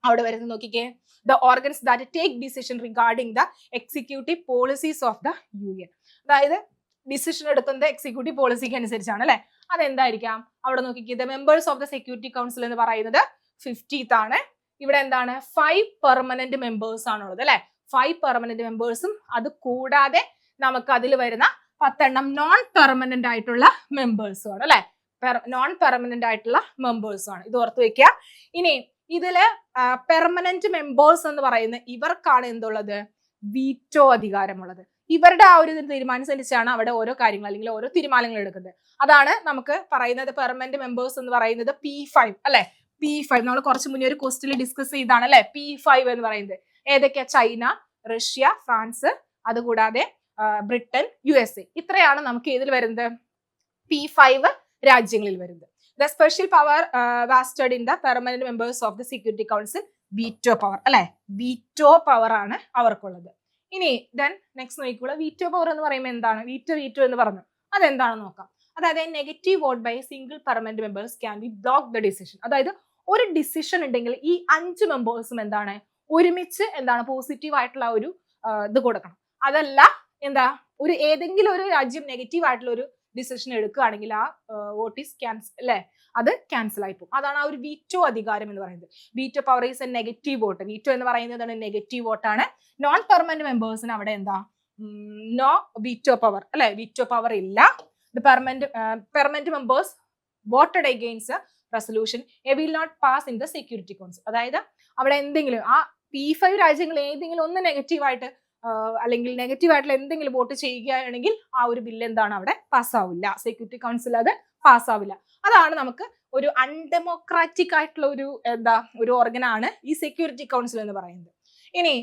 അവിടെ വരുന്നത് നോക്കിക്കേ. The organs that take decision regarding the executive policies of the UN. അതായത് ഡിസിഷൻ എടുക്കുന്നത് എക്സിക്യൂട്ടീവ് പോളിസിക്ക് അനുസരിച്ചാണ് അല്ലെ. അതെന്തായിരിക്കാം അവിടെ നോക്കിക്കേ. The members of the security council എന്ന് പറയുന്നത് 50th ആണ്. ഇവിടെ എന്താണ് 5 പെർമനന്റ് മെമ്പേഴ്സ് ആണുള്ളത് അല്ലെ. 5 പെർമനന്റ് മെമ്പേഴ്സും അത് കൂടാതെ നമുക്ക് അതിൽ വരുന്ന 10 നോൺ പെർമനന്റ് ആയിട്ടുള്ള മെമ്പേഴ്സും ആണ് അല്ലെ. നോൺ പെർമനന്റ് ആയിട്ടുള്ള മെമ്പേഴ്സും ആണ്. ഇത് ഓർത്ത് വെക്കുക. ഇനി ഇതില് പെർമനന്റ് മെമ്പേഴ്സ് എന്ന് പറയുന്ന ഇവർക്കാണ് എന്തുള്ളത്, വീറ്റോ അധികാരമുള്ളത്. ഇവരുടെ ആ ഒരു തീരുമാനമനുസരിച്ചാണ് അവിടെ ഓരോ കാര്യങ്ങൾ അല്ലെങ്കിൽ ഓരോ തീരുമാനങ്ങൾ എടുക്കുന്നത്. അതാണ് നമുക്ക് പറയുന്നത് പെർമനന്റ് മെമ്പേഴ്സ് എന്ന് പറയുന്നത് P5 അല്ലെ. P5 നമ്മൾ കുറച്ച് മുന്നേ ഒരു ക്വസ്റ്റ്യനിൽ ഡിസ്കസ് ചെയ്താണ് അല്ലെ. P5 എന്ന് പറയുന്നത് ഏതൊക്കെയാ? ചൈന, റഷ്യ, ഫ്രാൻസ്, അതുകൂടാതെ ബ്രിട്ടൻ, USA. ഇത്രയാണ് നമുക്ക് ഇതിൽ വരുന്നത് P5 രാജ്യങ്ങളിൽ വരുന്നത്. The special power vested in the permanent members of the Security Council, veto power അല്ലെ. വീറ്റോ പവർ ആണ് അവർക്കുള്ളത്. ഇനി ദെൻ നെക്സ്റ്റ് നോക്കിക്കോളൂ. വീറ്റോ പവർ എന്ന് പറയുമ്പോൾ എന്താണ്? വീറ്റോ എന്ന് പറഞ്ഞു അതെന്താണെന്ന് നോക്കാം. അതായത് negative vote by single permanent members can be block the decision. അതായത് ഒരു ഡിസിഷൻ ഉണ്ടെങ്കിൽ ഈ 5 മെമ്പേഴ്സും എന്താണ് ഒരുമിച്ച് എന്താണ് പോസിറ്റീവ് ആയിട്ടുള്ള ഒരു ഇത് കൊടുക്കണം. അതല്ല എന്താ ഒരു ഏതെങ്കിലും ഒരു രാജ്യം നെഗറ്റീവ് ആയിട്ടുള്ള ഒരു ഡിസിഷൻ എടുക്കുകയാണെങ്കിൽ ആ വോട്ട് ഈസ് ക്യാൻസൽ അല്ലെ, അത് ക്യാൻസൽ ആയി പോകും. അതാണ് ആ ഒരു വീറ്റോ അധികാരം എന്ന് പറയുന്നത്. Veto power is a negative vote. Veto എന്ന് പറയുന്നത് നെഗറ്റീവ് വോട്ടാണ്. നോൺ പെർമനന്റ് മെമ്പേഴ്സിന് അവിടെ എന്താ നോ വീറ്റോ പവർ അല്ലെ. വീറ്റോ പവർ ഇല്ല. The permanent members voted against resolution will not pass in the security council. അതായത് അവിടെ എന്തെങ്കിലും ആ P5 രാജ്യങ്ങൾ ഏതെങ്കിലും ഒന്ന് നെഗറ്റീവായിട്ട് അല്ലെങ്കിൽ നെഗറ്റീവ് ആയിട്ടുള്ള എന്തെങ്കിലും വോട്ട് ചെയ്യുകയാണെങ്കിൽ ആ ഒരു ബില്ല് എന്താണ് അവിടെ പാസ്സാവില്ല. സെക്യൂരിറ്റി കൗൺസിൽ അത് പാസ്സാവില്ല. അതാണ് നമുക്ക് ഒരു അൺഡെമോക്രാറ്റിക് ആയിട്ടുള്ള ഒരു ഒരു ഓർഗനാണ് ഈ സെക്യൂരിറ്റി കൗൺസിൽ എന്ന് പറയുന്നത്. ഇനി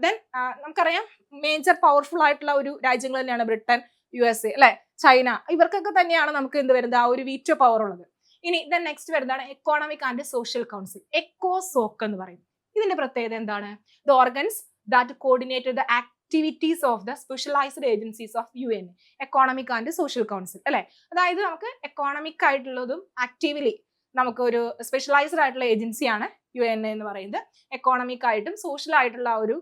ദെൻ നമുക്കറിയാം മേജർ പവർഫുൾ ആയിട്ടുള്ള ഒരു രാജ്യങ്ങൾ തന്നെയാണ് ബ്രിട്ടൻ, USA അല്ലെ, ചൈന. ഇവർക്കൊക്കെ തന്നെയാണ് നമുക്ക് എന്ത് വരുന്നത് ആ ഒരു വീറ്റോ പവർ ഉള്ളത്. ഇനി ദെൻ നെക്സ്റ്റ് വരുന്നതാണ് എക്കോണമിക് ആൻഡ് സോഷ്യൽ കൗൺസിൽ, എക്കോസോക്ക് എന്ന് പറയും. ഇതിന്റെ പ്രത്യേകത എന്താണ്? The organs that coordinated the activities of the specialized agencies of UN, economic and social council അല്ലെ. അതായത് നമുക്ക് എക്കോണമിക് ആയിട്ടുള്ളതും ആക്റ്റീവ്ലി നമുക്ക് ഒരു സ്പെഷ്യലൈസ്ഡ് ആയിട്ടുള്ള ഏജൻസിയാണ് UN എന്ന് പറയുന്നത്. എക്കോണമിക് ആയിട്ടും സോഷ്യൽ ആയിട്ടുള്ള ഒരു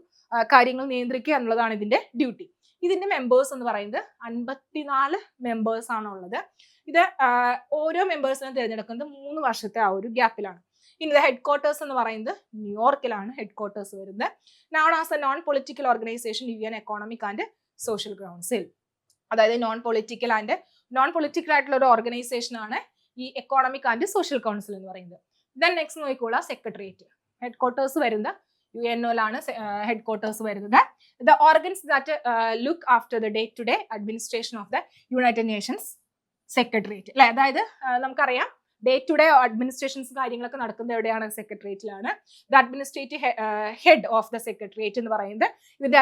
കാര്യങ്ങൾ നിയന്ത്രിക്കുക എന്നുള്ളതാണ് ഇതിന്റെ ഡ്യൂട്ടി. ഇതിന്റെ മെമ്പേഴ്സ് എന്ന് പറയുന്നത് 54 മെമ്പേഴ്സ് ആണ് ഉള്ളത്. ഇത് ഓരോ മെമ്പേഴ്സിനും തിരഞ്ഞെടുക്കുന്നത് 3 വർഷത്തെ ആ ഒരു ഗ്യാപ്പിലാണ്. ഇനി ഹെഡ് ക്വാർട്ടേഴ്സ് എന്ന് പറയുന്നത് ന്യൂയോർക്കിലാണ് ഹെഡ് ക്വാർട്ടേഴ്സ് വരുന്നത്. Known as A non political organisation UN economic and social council. അതായത് നോൺ പൊളിറ്റിക്കൽ ആയിട്ടുള്ള ഒരു ഓർഗനൈസേഷൻ ആണ് ഈ എക്കോണമിക് ആൻഡ് സോഷ്യൽ കൗൺസിൽ എന്ന് പറയുന്നത്. ദെൻ നെക്സ്റ്റ് നോക്കിക്കോളാം സെക്രട്ടേറിയറ്റ്. ഹെഡ് ക്വാർട്ടേഴ്സ് വരുന്നത് UNOയിലാണ് ഹെഡ് ക്വാർട്ടേഴ്സ് വരുന്നത്. The organs that look after the day to day administration of the United Nations secretariat അല്ലെ. അതായത് നമുക്കറിയാം ഡേ ടു ഡേ അഡ്മിനിസ്ട്രേഷൻസ് കാര്യങ്ങളൊക്കെ നടക്കുന്നത് എവിടെയാണ്? സെക്രട്ടേറിയറ്റിലാണ്. The administrative head of the secretariat എന്ന് പറയുന്നത് ഇതിന്റെ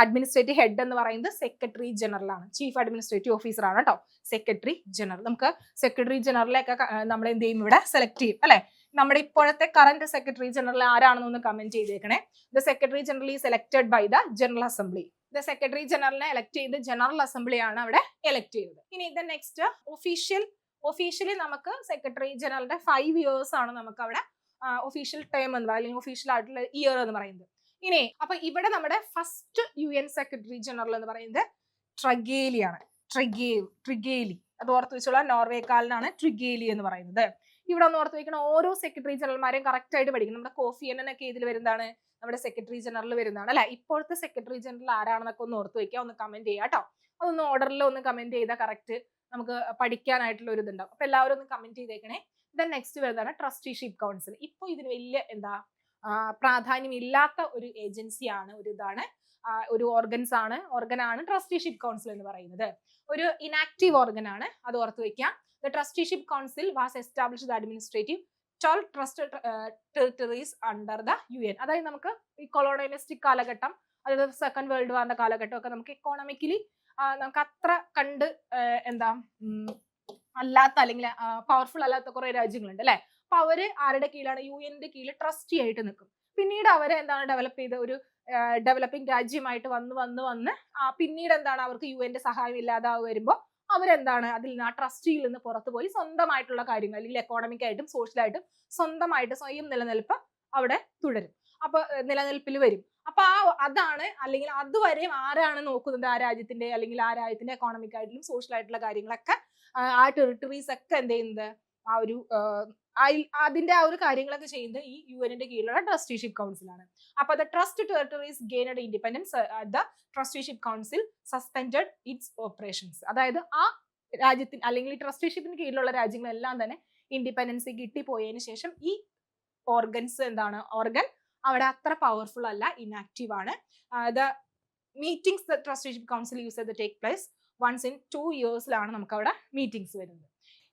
അഡ്മിനിസ്ട്രേറ്റീവ് ഹെഡ് എന്ന് പറയുന്നത് സെക്രട്ടറി ജനറൽ ആണ്. ചീഫ് അഡ്മിനിസ്ട്രേറ്റീവ് ഓഫീസർ ആണ് കേട്ടോ സെക്രട്ടറി ജനറൽ. നമുക്ക് സെക്രട്ടറി ജനറലൊക്കെ നമ്മൾ എന്ത് ചെയ്യും ഇവിടെ സെലക്ട് ചെയ്യും അല്ലെ. നമ്മുടെ ഇപ്പോഴത്തെ കറന്റ് സെക്രട്ടറി ജനറൽ ആരാണെന്നൊന്ന് കമന്റ് ചെയ്തേക്കണേ. The secretary general is elected by the general assembly. The secretary ജനറലിനെ എലക്ട് ചെയ്ത് ജനറൽ അസംബ്ലിയാണ് അവിടെ എലക്ട് ചെയ്തത്. ഇനി ദ നെക്സ്റ്റ് ഒഫീഷ്യലി നമുക്ക് സെക്രട്ടറി ജനറലിന്റെ 5 years ആണ് നമുക്ക് അവിടെ ഒഫീഷ്യൽ ടേം എന്ന് പറയുന്നത് അല്ലെങ്കിൽ ഒഫീഷ്യൽ ആയിട്ടുള്ള ഇയർ എന്ന് പറയുന്നത്. ഇനി അപ്പൊ ഇവിടെ നമ്മുടെ ഫസ്റ്റ് UN സെക്രട്ടറി ജനറൽ എന്ന് പറയുന്നത് ട്രഗേലിയാണ്. ട്രിഗേലി അത് ഓർത്ത് വെച്ചോളാം. നോർവേക്കാരനാണ് ട്രിഗേലി എന്ന് പറയുന്നത്. ഇവിടെ ഒന്ന് ഓർത്ത് വെക്കണം. ഓരോ സെക്രട്ടറി ജനറൽമാരെയും കറക്റ്റ് ആയിട്ട് പഠിക്കണം. നമ്മുടെ കോഫി അന്നനൊക്കെ ഇതിൽ വരുന്നതാണ്, നമ്മുടെ സെക്രട്ടറി ജനറൽ വരുന്നതാണ് അല്ലെ. ഇപ്പോഴത്തെ സെക്രട്ടറി ജനറൽ ആരാണെന്നൊക്കെ ഒന്ന് ഓർത്ത് വെക്കുക, ഒന്ന് കമന്റ് ചെയ്യാം കേട്ടോ. അതൊന്ന് ഓർഡറിൽ ഒന്ന് കമന്റ് ചെയ്താൽ കറക്റ്റ് നമുക്ക് പഠിക്കാനായിട്ടുള്ള ഒരു ഇതുണ്ടാവും. അപ്പൊ എല്ലാവരും ഒന്ന് കമന്റ് ചെയ്തേക്കണേ. ദെൻ നെക്സ്റ്റ് വരുന്നതാണ് ട്രസ്റ്റിഷിപ്പ് കൗൺസിൽ. ഇപ്പോൾ ഇതിന് വലിയ പ്രാധാന്യം ഇല്ലാത്ത ഒരു ഏജൻസിയാണ്, ഒരു ഇതാണ്. ഒരു ഓർഗനാണ് ട്രസ്റ്റിഷിപ്പ് കൗൺസിൽ എന്ന് പറയുന്നത്. ഒരു ഇനാക്റ്റീവ് ഓർഗൻ ആണ്, അത് ഓർത്ത് വെക്കാം. The trusteeship council was established the administrative 12 trust territories under the UN. അതായത് നമുക്ക് ഈ കൊളോണിയലിസ്റ്റിക് കാലഘട്ടം, അതായത് സെക്കൻഡ് വേൾഡ് വാറിന്റെ കാലഘട്ടം ഒക്കെ നമുക്ക് എക്കോണമിക്കലി നമുക്ക് അത്ര കണ്ട് അല്ലാത്ത അല്ലെങ്കിൽ പവർഫുൾ അല്ലാത്ത കുറെ രാജ്യങ്ങളുണ്ട് അല്ലെ. അപ്പൊ അവര് ആരുടെ കീഴിലാണ്? UN-ന്റെ കീഴിൽ ട്രസ്റ്റി ആയിട്ട് നിൽക്കും. പിന്നീട് അവരെ ഡെവലപ്പ് ചെയ്ത ഒരു ഡെവലപ്പിംഗ് രാജ്യമായിട്ട് വന്ന് പിന്നീട് അവർക്ക് UN-ന്റെ സഹായം ഇല്ലാതെ വരുമ്പോൾ അതിൽ നിന്ന് ആ ട്രസ്റ്റിയിൽ നിന്ന് പുറത്തു പോയി സ്വന്തമായിട്ടുള്ള കാര്യങ്ങൾ അല്ലെങ്കിൽ എക്കോണമിക് ആയിട്ടും സോഷ്യലായിട്ടും സ്വയം നിലനിൽപ്പ് അവിടെ തുടരും. അപ്പൊ നിലനിൽപ്പിൽ വരും. അപ്പൊ അതാണ്, അല്ലെങ്കിൽ അതുവരെ ആരാണ് നോക്കുന്നത്? ആ രാജ്യത്തിന്റെ അല്ലെങ്കിൽ ആ രാജ്യത്തിന്റെ എക്കോണമിക് ആയിട്ടും സോഷ്യൽ ആയിട്ടുള്ള കാര്യങ്ങളൊക്കെ ആ ടെറിട്ടറീസ് ഒക്കെ എന്ത് ചെയ്യുന്നത്? അതിന്റെ ഒരു കാര്യങ്ങളൊക്കെ ചെയ്യുന്നത് ഈ UN-ന്റെ കീഴിലുള്ള ട്രസ്റ്റിഷിപ്പ് കൗൺസിലാണ്. അപ്പൊ the trust territories gained independence, the trusteeship council suspended it's operations. അതായത് ആ രാജ്യത്തിന് അല്ലെങ്കിൽ ട്രസ്റ്റിഷിപ്പിന് കീഴിലുള്ള രാജ്യങ്ങളെല്ലാം തന്നെ ഇൻഡിപെൻഡൻസ് കിട്ടിപ്പോയതിനു ശേഷം ഈ ഓർഗൻ അവിടെ അത്ര പവർഫുൾ അല്ല, ഇനാക്റ്റീവ് ആണ്. The meetings the trusteeship council use to take place once in 2 ഇയേഴ്സിലാണ് നമുക്ക് അവിടെ മീറ്റിംഗ്സ് വരുന്നത്.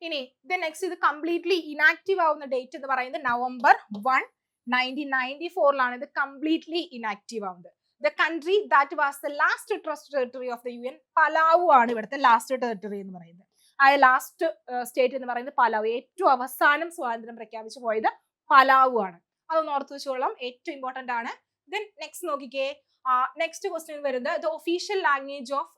ഇനി നെക്സ്റ്റ് ഇത് കംപ്ലീറ്റ്ലി ഇനാക്റ്റീവ് ആവുന്ന ഡേറ്റ് എന്ന് പറയുന്നത് November 1, 1994 ഇത് കംപ്ലീറ്റ്ലി ഇനാക്റ്റീവ് ആവുന്നത്. The country that was the last trust territory of the UN, Palau ആണ് ഇവിടുത്തെ ലാസ്റ്റ് ടെറിട്ടറി എന്ന് പറയുന്നത്. ആ ലാസ്റ്റ് സ്റ്റേറ്റ് എന്ന് പറയുന്നത് പലാവു. ഏറ്റവും അവസാനം സ്വാതന്ത്ര്യം പ്രഖ്യാപിച്ചു പോയത് പലാവു ആണ്. അതൊന്ന് ഓർത്ത് വെച്ചോളാം, ഏറ്റവും ഇമ്പോർട്ടന്റ് ആണ്. ദെൻ നെക്സ്റ്റ് നോക്കിക്കേ, നെക്സ്റ്റ് ക്വസ്റ്റ്യൻ വരുന്നത് the official language of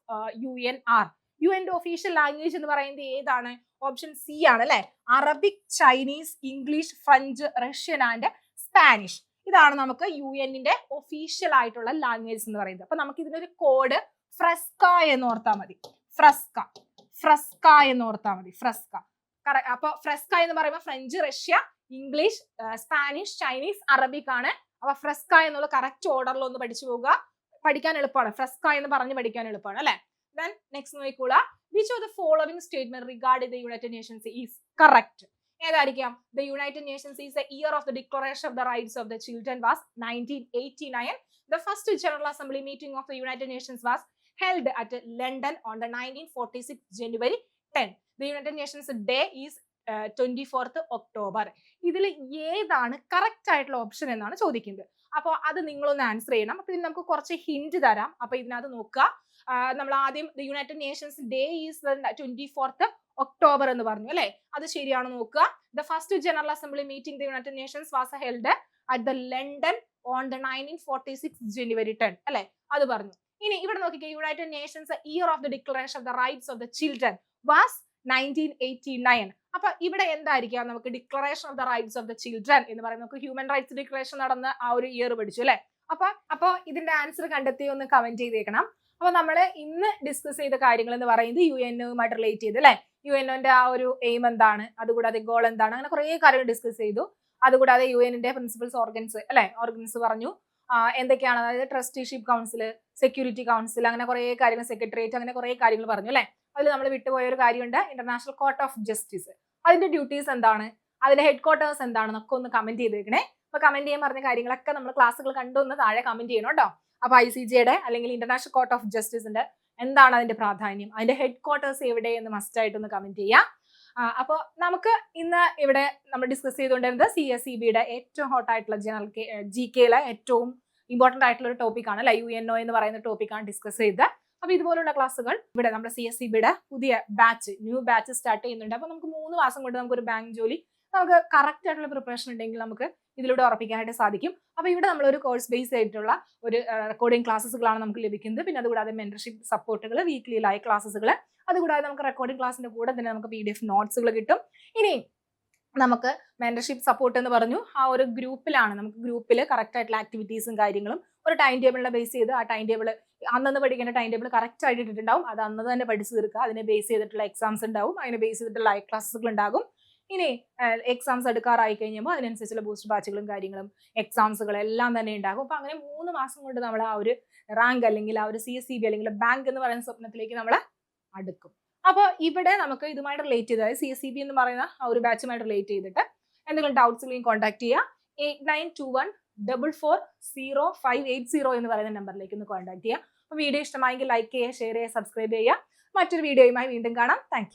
UNR. UN-ന്റെ ഒഫീഷ്യൽ ലാംഗ്വേജ് എന്ന് പറയുന്നത് ഏതാണ്? ഓപ്ഷൻ സി ആണ് അല്ലെ. Arabic, Chinese, English, French, Russian and Spanish. ഇതാണ് നമുക്ക് UN-ന്റെ ഒഫീഷ്യൽ ആയിട്ടുള്ള ലാംഗ്വേജ് എന്ന് പറയുന്നത്. അപ്പൊ നമുക്ക് ഇതിനൊരു കോഡ് ഫ്രസ്ക എന്ന് ഓർത്താൽ മതി. ഫ്രസ്ക എന്ന് ഓർത്താൽ മതി. അപ്പൊ ഫ്രസ്ക എന്ന് പറയുമ്പോൾ French, Russia, English, Spanish, Chinese, Arabic ആണ്. അപ്പൊ ഫ്രസ്ക എന്നുള്ള കറക്റ്റ് ഓർഡറിൽ ഒന്ന് പഠിച്ചു പോവുക, പഠിക്കാൻ എളുപ്പമാണ്. ഫ്രസ്ക എന്ന് പറഞ്ഞ് പഠിക്കാൻ എളുപ്പമാണ് അല്ലെ. Then next നോക്കിക്കോളാ, which of the following statement regarding the United Nations is correct? ഏതായിരിക്കാം? The United Nations is the year of the Declaration of the Rights of the Children was 1989. The first General Assembly meeting of the United Nations was held at London on the 1946 January 10. The United Nations Day is 24th October. ഇതിൽ ഏതാണ് correct ആയിട്ടുള്ള option എന്നാണ് ചോദിക്കുന്നത്. അപ്പോൾ അത് നിങ്ങളൊന്ന് answer ചെയ്യണം. അപ്പൊ ഇതിന് നമുക്ക് കുറച്ച് ഹിന്റ് തരാം. അപ്പൊ ഇതിനകത്ത് നോക്കുക, നമ്മൾ ആദ്യം the United Nations day is 24th October എന്ന് പറഞ്ഞു അല്ലെ. അത് ശരിയാണോ നോക്കുക. The first general assembly meeting the United Nations was held at the London on the 1946 January 10 അല്ലെ, അത് പറഞ്ഞു. ഇനി ഇവിടെ നോക്കിക്കേ, United Nations year of the declaration of the rights of the children was 1989. അപ്പൊ ഇവിടെ എന്തായിരിക്കാം? നമുക്ക് declaration of the rights of the children എന്ന് പറയുന്നത് നമുക്ക് ഹ്യൂമൻ റൈറ്റ്സ് ഡിക്ലറേഷൻ നടന്ന ആ ഒരു ഇയർ പഠിച്ചു അല്ലെ. അപ്പൊ ഇതിന്റെ ആൻസർ കണ്ടെത്തി ഒന്ന് കമന്റ് ചെയ്തേക്കണം. അപ്പൊ നമ്മൾ ഇന്ന് ഡിസ്കസ് ചെയ്ത കാര്യങ്ങൾ എന്ന് പറയുന്നത് UN-യുമായിട്ട് റിലേറ്റ് ചെയ്ത് അല്ലെ. UN-ന്റെ ആ ഒരു എയിം എന്താണ്, അതുകൂടാതെ ഗോൾ എന്താണ്, അങ്ങനെ കുറെ കാര്യങ്ങൾ ഡിസ്കസ് ചെയ്തു. അതുകൂടാതെ UN-ന്റെ പ്രിൻസിപ്പൽസ്, ഓർഗൻസ് പറഞ്ഞു എന്തൊക്കെയാണ്. അതായത് ട്രസ്റ്റിഷിപ്പ് കൗൺസിൽ, സെക്യൂരിറ്റി കൗൺസിൽ, അങ്ങനെ കുറെ കാര്യങ്ങൾ, സെക്രട്ടേറിയറ്റ്, അങ്ങനെ കുറെ കാര്യങ്ങൾ പറഞ്ഞു അല്ലെ. അതിൽ നമ്മൾ വിട്ടുപോയ ഒരു കാര്യമുണ്ട്, ഇന്റർനാഷണൽ കോർട്ട് ഓഫ് ജസ്റ്റിസ്. അതിന്റെ ഡ്യൂട്ടീസ് എന്താണ്, അതിന്റെ ഹെഡ് ക്വാർട്ടേഴ്സ് എന്താണെന്നൊക്കെ ഒന്ന് കമന്റ് ചെയ്തേക്കണേ. അപ്പൊ കമന്റ് ചെയ്യാൻ പറഞ്ഞ കാര്യങ്ങളൊക്കെ നമ്മൾ ക്ലാസ്സുകൾ കണ്ടൊന്ന് താഴെ കമന്റ് ചെയ്യണം കേട്ടോ. അപ്പൊ ICJ-യുടെ അല്ലെങ്കിൽ ഇന്റർനാഷണൽ കോർട്ട് ഓഫ് ജസ്റ്റിസിന്റെ എന്താണ് അതിന്റെ പ്രാധാന്യം, അതിന്റെ ഹെഡ് ക്വാർട്ടേഴ്സ് എവിടെ എന്ന് മസ്റ്റ് ആയിട്ടൊന്ന് കമന്റ് ചെയ്യാം. അപ്പോൾ നമുക്ക് ഇന്ന് ഇവിടെ നമ്മൾ ഡിസ്കസ് ചെയ്തുകൊണ്ടിരുന്നത് CSEB-യുടെ ഏറ്റവും ഹോട്ട് ആയിട്ടുള്ള GK-യിലെ ഏറ്റവും ഇമ്പോർട്ടന്റ് ആയിട്ടുള്ള ഒരു ടോപ്പിക്കാണ് അല്ലെ. UNO എന്ന് പറയുന്ന ടോപ്പിക്കാണ് ഡിസ്കസ് ചെയ്തത്. അപ്പൊ ഇതുപോലുള്ള ക്ലാസ്സുകൾ ഇവിടെ നമ്മുടെ CSEB-യുടെ പുതിയ ന്യൂ ബാച്ച് സ്റ്റാർട്ട് ചെയ്യുന്നുണ്ട്. അപ്പൊ നമുക്ക് 3 മാസം കൊണ്ട് നമുക്ക് ഒരു ബാങ്ക് ജോലി നമുക്ക് കറക്റ്റ് ആയിട്ടുള്ള പ്രിപ്പറേഷൻ ഉണ്ടെങ്കിൽ നമുക്ക് ഇതിലൂടെ ഉറപ്പിക്കാനായിട്ട് സാധിക്കും. അപ്പൊ ഇവിടെ നമ്മളൊരു കോഴ്സ് ബേസ് ആയിട്ടുള്ള ഒരു റെക്കോർഡിംഗ് ക്ലാസ്സുകളാണ് നമുക്ക് ലഭിക്കുന്നത്. പിന്നെ അതുകൂടാതെ മെന്റർഷിപ്പ് സപ്പോർട്ടുകൾ, വീക്ക്ലി ലൈവ് ക്ലാസ്സുകൾ, അതുകൂടാതെ നമുക്ക് റെക്കോർഡിംഗ് ക്ലാസ്സിന്റെ കൂടെ തന്നെ നമുക്ക് PDF നോട്ട്സുകൾ കിട്ടും. ഇനി നമുക്ക് മെന്റർഷിപ്പ് സപ്പോർട്ട് എന്ന് പറഞ്ഞു ആ ഒരു ഗ്രൂപ്പിലാണ്, നമുക്ക് ഗ്രൂപ്പിൽ കറക്റ്റ് ആയിട്ടുള്ള ആക്ടിവിറ്റീസും കാര്യങ്ങളും ഒരു ടൈം ടേബിളിനെ ബേസ് ചെയ്ത് ആ ടൈം ടേബിൾ അന്നു പഠിക്കേണ്ട ടൈം ടേബിൾ കറക്റ്റ് ആയിട്ട് ഇട്ടിട്ടുണ്ടാവും. അത് അന്ന് തന്നെ പഠിച്ചു തീർക്കുക. അതിനെ ബേസ് ചെയ്തിട്ടുള്ള എക്സാംസ് ഉണ്ടാവും, അതിനെ ബേസ് ചെയ്തിട്ടുള്ള ലൈവ് ക്ലാസ്സുകൾ ഉണ്ടാകും. ഇനി എക്സാംസ് എടുക്കാറായി കഴിയുമ്പോൾ അതിനനുസരിച്ചുള്ള ബൂസ്റ്റ് ബാച്ചുകളും കാര്യങ്ങളും എക്സാംസുകൾ എല്ലാം തന്നെ ഉണ്ടാകും. അപ്പൊ അങ്ങനെ 3 മാസം കൊണ്ട് നമ്മൾ ആ ഒരു റാങ്ക് അല്ലെങ്കിൽ ആ ഒരു CSEB അല്ലെങ്കിൽ ബാങ്ക് എന്ന് പറയുന്ന സ്വപ്നത്തിലേക്ക് നമ്മൾ അടുക്കും. അപ്പോൾ ഇവിടെ നമുക്ക് ഇതുമായിട്ട് റിലേറ്റ് ചെയ്ത്, അതായത് CSEB എന്ന് പറയുന്ന ആ ഒരു ബാച്ചുമായിട്ട് റിലേറ്റ് ചെയ്തിട്ട് എന്തെങ്കിലും ഡൗട്ട്സ് ഉണ്ടെങ്കിൽ കോൺടാക്ട് ചെയ്യുക. 8921 94405880 എന്ന് പറയുന്ന നമ്പറിലേക്ക് ഒന്ന് കോൺടാക്ട് ചെയ്യുക. അപ്പോൾ വീഡിയോ ഇഷ്ടമായെങ്കിൽ ലൈക്ക് ചെയ്യുക, ഷെയർ ചെയ്യുക, സബ്സ്ക്രൈബ് ചെയ്യുക. മറ്റൊരു വീഡിയോയുമായി വീണ്ടും കാണാം. താങ്ക്